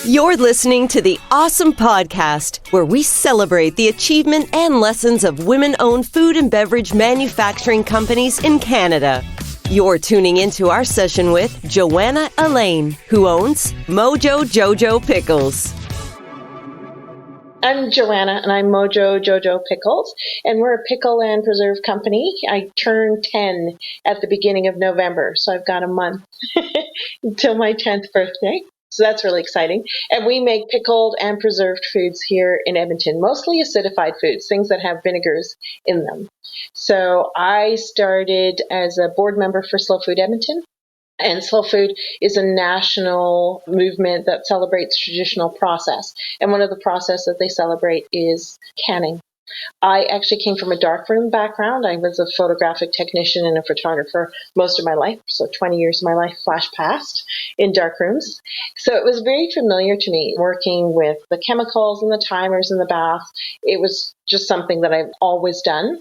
You're listening to the Awesome Podcast, where we celebrate the achievement and lessons of women-owned food and beverage manufacturing companies in Canada. You're tuning into our session with Johwanna Alleyne, who owns Mojo Jojo Pickles. I'm Jowanna, and I'm Mojo Jojo Pickles, and we're a pickle and preserve company. I turned 10 at the beginning of November, so I've got a month until my 10th birthday. So that's really exciting. And we make pickled and preserved foods here in Edmonton, mostly acidified foods, things that have vinegars in them. So I started as a board member for Slow Food Edmonton. And Slow Food is a national movement that celebrates traditional process. And one of the process that they celebrate is canning. I actually came from a darkroom background. I was a photographic technician and a photographer most of my life. So 20 years of my life flashed past in darkrooms. So it was very familiar to me working with the chemicals and the timers in the bath. It was just something that I've always done.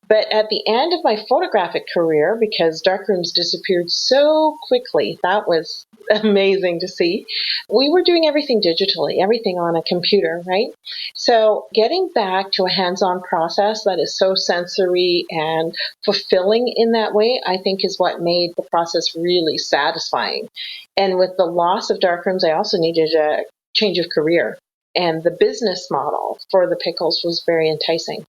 But at the end of my photographic career, because darkrooms disappeared so quickly, that was amazing to see. We were doing everything digitally, everything on a computer, right? So getting back to a hands-on process that is so sensory and fulfilling in that way, I think is what made the process really satisfying. And with the loss of darkrooms, I also needed a change of career. And the business model for the pickles was very enticing.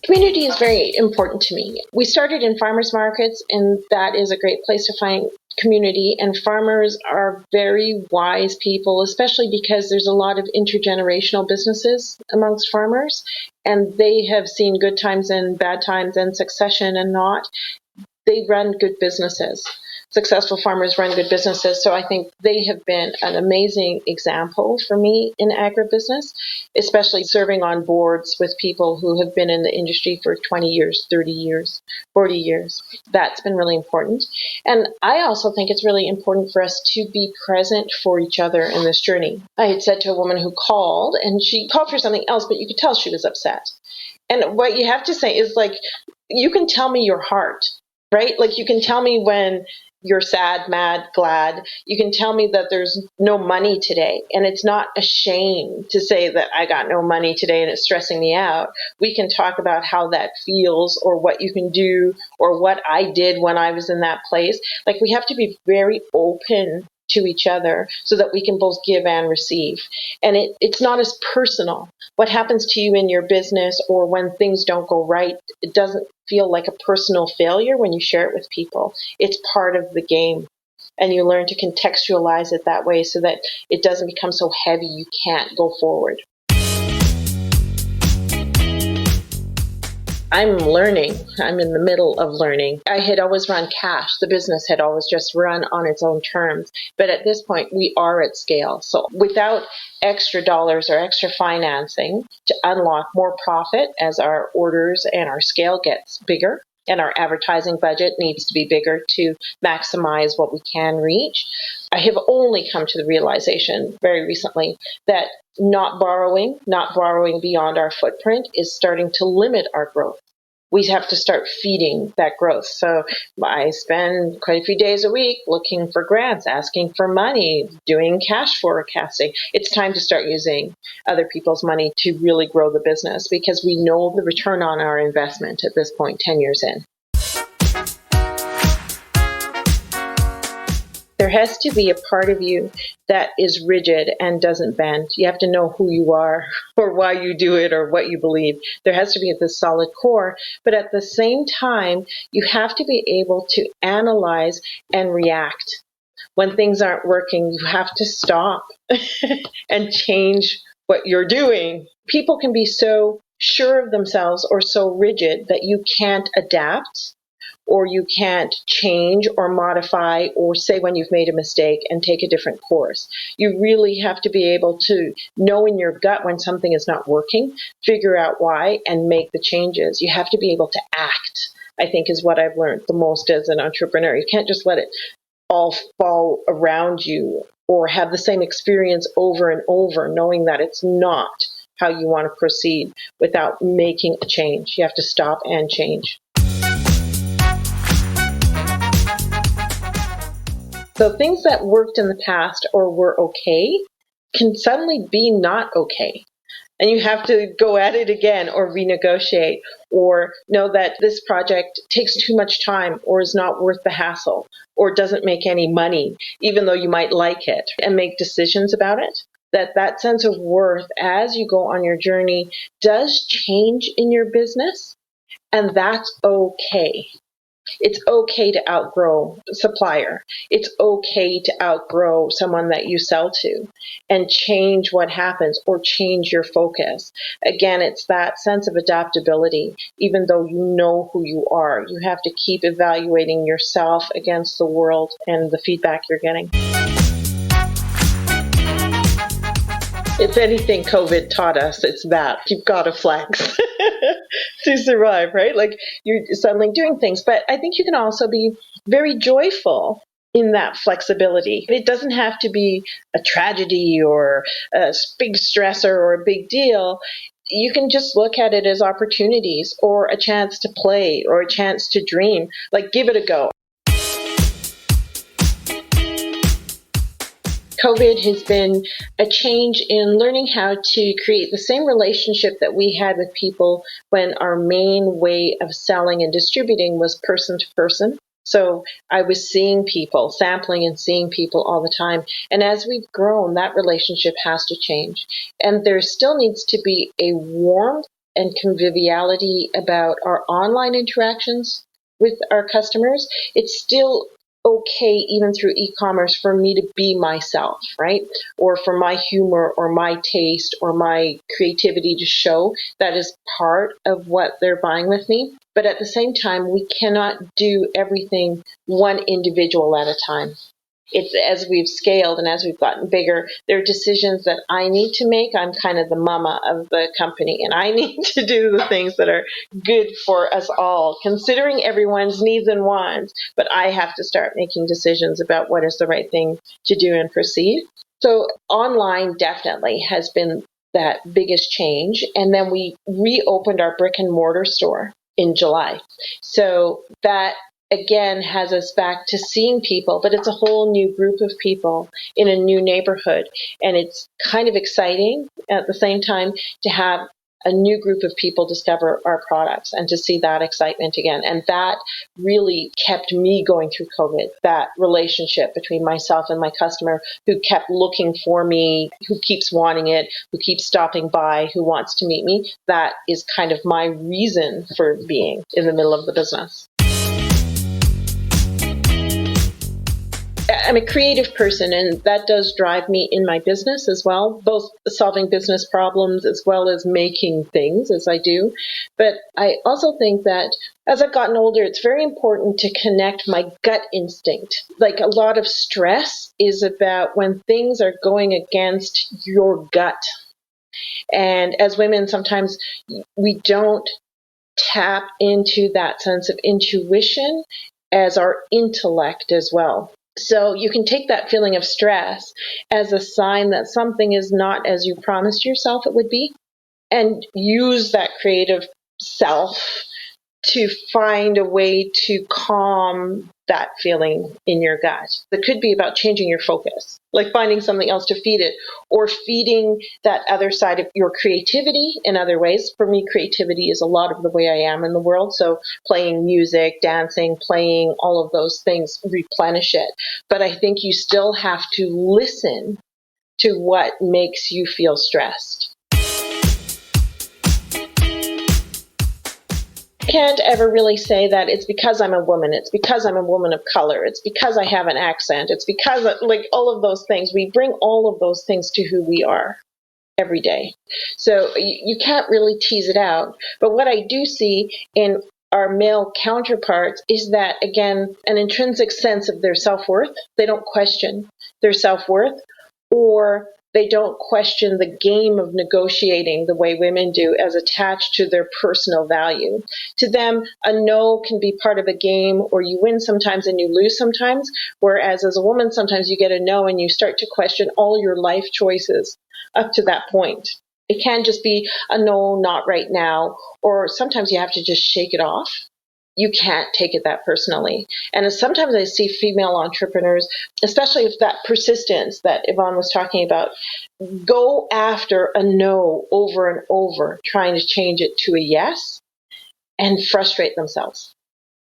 Community is very important to me. We started in farmers markets, and that is a great place to find community. And farmers are very wise people, especially because there's a lot of intergenerational businesses amongst farmers, and they have seen good times and bad times and succession and not. They run good businesses. Successful farmers run good businesses, so I think they have been an amazing example for me in agribusiness, especially serving on boards with people who have been in the industry for 20 years, 30 years, 40 years. That's been really important. And I also think it's really important for us to be present for each other in this journey. I had said to a woman who called, and she called for something else, but you could tell she was upset. And what you have to say is, like, you can tell me your heart, right? Like, you can tell me when you're sad, mad, glad. You can tell me that there's no money today. And it's not a shame to say that I got no money today and it's stressing me out. We can talk about how that feels or what you can do or what I did when I was in that place. Like, we have to be very open to each other so that we can both give and receive. And it's not as personal. What happens to you in your business or when things don't go right, it doesn't feel like a personal failure when you share it with people. It's part of the game. And you learn to contextualize it that way so that it doesn't become so heavy you can't go forward. I'm learning. I'm in the middle of learning. I had always run cash. The business had always just run on its own terms. But at this point, we are at scale. So without extra dollars or extra financing to unlock more profit as our orders and our scale gets bigger, and our advertising budget needs to be bigger to maximize what we can reach, I have only come to the realization very recently that not borrowing beyond our footprint is starting to limit our growth. We have to start feeding that growth. So I spend quite a few days a week looking for grants, asking for money, doing cash forecasting. It's time to start using other people's money to really grow the business because we know the return on our investment at this point, 10 years in. There has to be a part of you that is rigid and doesn't bend. You have to know who you are or why you do it or what you believe. There has to be this solid core, but at the same time, you have to be able to analyze and react. When things aren't working, you have to stop and change what you're doing. People can be so sure of themselves or so rigid that you can't adapt, or you can't change or modify or say when you've made a mistake and take a different course. You really have to be able to know in your gut when something is not working, figure out why, and make the changes. You have to be able to act, I think, is what I've learned the most as an entrepreneur. You can't just let it all fall around you or have the same experience over and over, knowing that it's not how you want to proceed without making a change. You have to stop and change. So things that worked in the past or were okay can suddenly be not okay. And you have to go at it again or renegotiate or know that this project takes too much time or is not worth the hassle or doesn't make any money, even though you might like it, and make decisions about it. That sense of worth as you go on your journey does change in your business, and that's okay. It's okay to outgrow a supplier. It's okay to outgrow someone that you sell to and change what happens or change your focus. Again, it's that sense of adaptability. Even though you know who you are, you have to keep evaluating yourself against the world and the feedback you're getting. If anything, COVID taught us, it's that. You've got to flex to survive, right? Like you're suddenly doing things. But I think you can also be very joyful in that flexibility. It doesn't have to be a tragedy or a big stressor or a big deal. You can just look at it as opportunities or a chance to play or a chance to dream. Like give it a go. COVID has been a change in learning how to create the same relationship that we had with people when our main way of selling and distributing was person to person. So I was seeing people, sampling and seeing people all the time. And as we've grown, that relationship has to change. And there still needs to be a warmth and conviviality about our online interactions with our customers. It's still okay, even through e-commerce, for me to be myself, right? Or for my humor or my taste or my creativity to show. That is part of what they're buying with me. But at the same time, we cannot do everything one individual at a time. It's as we've scaled and as we've gotten bigger, there are decisions that I need to make. I'm kind of the mama of the company, and I need to do the things that are good for us all, considering everyone's needs and wants. But I have to start making decisions about what is the right thing to do and proceed. So online definitely has been that biggest change. And then we reopened our brick and mortar store in July. So that again has us back to seeing people, but it's a whole new group of people in a new neighborhood. And it's kind of exciting at the same time to have a new group of people discover our products and to see that excitement again. And that really kept me going through COVID, that relationship between myself and my customer who kept looking for me, who keeps wanting it, who keeps stopping by, who wants to meet me. That is kind of my reason for being in the middle of the business. I'm a creative person, and that does drive me in my business as well, both solving business problems as well as making things as I do. But I also think that as I've gotten older, it's very important to connect my gut instinct. Like a lot of stress is about when things are going against your gut. And as women, sometimes we don't tap into that sense of intuition as our intellect as well. So you can take that feeling of stress as a sign that something is not as you promised yourself it would be, and use that creative self to find a way to calm that feeling in your gut. It could be about changing your focus, like finding something else to feed it, or feeding that other side of your creativity in other ways. For me, creativity is a lot of the way I am in the world. So playing music, dancing, playing, all of those things replenish it. But I think you still have to listen to what makes you feel stressed. Can't ever really say that it's because I'm a woman, it's because I'm a woman of color, it's because I have an accent, it's because like all of those things. We bring all of those things to who we are every day. So you can't really tease it out. But what I do see in our male counterparts is that, again, an intrinsic sense of their self-worth. They don't question their self-worth, or they don't question the game of negotiating the way women do as attached to their personal value. To them, a no can be part of a game, or you win sometimes and you lose sometimes, whereas as a woman, sometimes you get a no and you start to question all your life choices up to that point. It can just be a no, not right now, or sometimes you have to just shake it off you can't take it that personally. And sometimes I see female entrepreneurs, especially if that persistence that Yvonne was talking about, go after a no over and over, trying to change it to a yes, and frustrate themselves.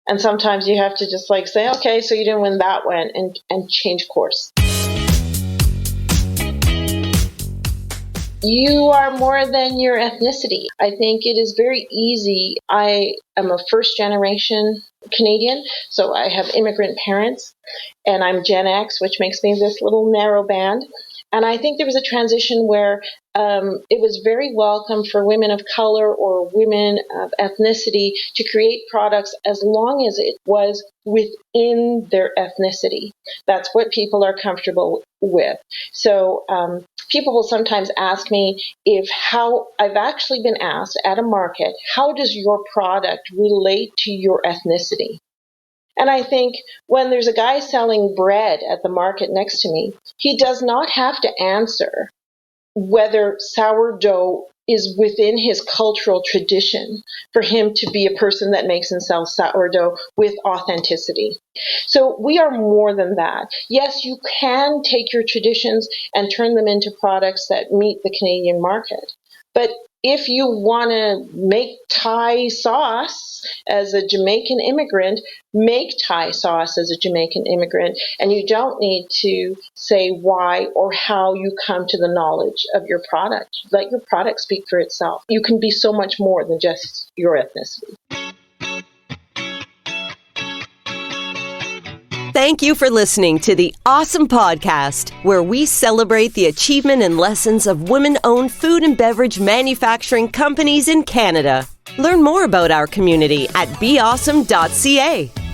And sometimes you have to just like say, okay, so you didn't win that one, and change course. You are more than your ethnicity. I think it is very easy. I am a first generation Canadian, so I have immigrant parents, and I'm Gen X, which makes me this little narrow band. And I think there was a transition where it was very welcome for women of color or women of ethnicity to create products as long as it was within their ethnicity. That's what people are comfortable with. So people will sometimes ask me I've actually been asked at a market, how does your product relate to your ethnicity? And I think when there's a guy selling bread at the market next to me, he does not have to answer whether sourdough is within his cultural tradition for him to be a person that makes and sells sourdough with authenticity. So we are more than that. Yes, you can take your traditions and turn them into products that meet the Canadian market. But if you want to make Thai sauce as a Jamaican immigrant, make Thai sauce as a Jamaican immigrant, and you don't need to say why or how you come to the knowledge of your product. Let your product speak for itself. You can be so much more than just your ethnicity. Thank you for listening to the Awesome Podcast, where we celebrate the achievement and lessons of women-owned food and beverage manufacturing companies in Canada. Learn more about our community at beawesome.ca.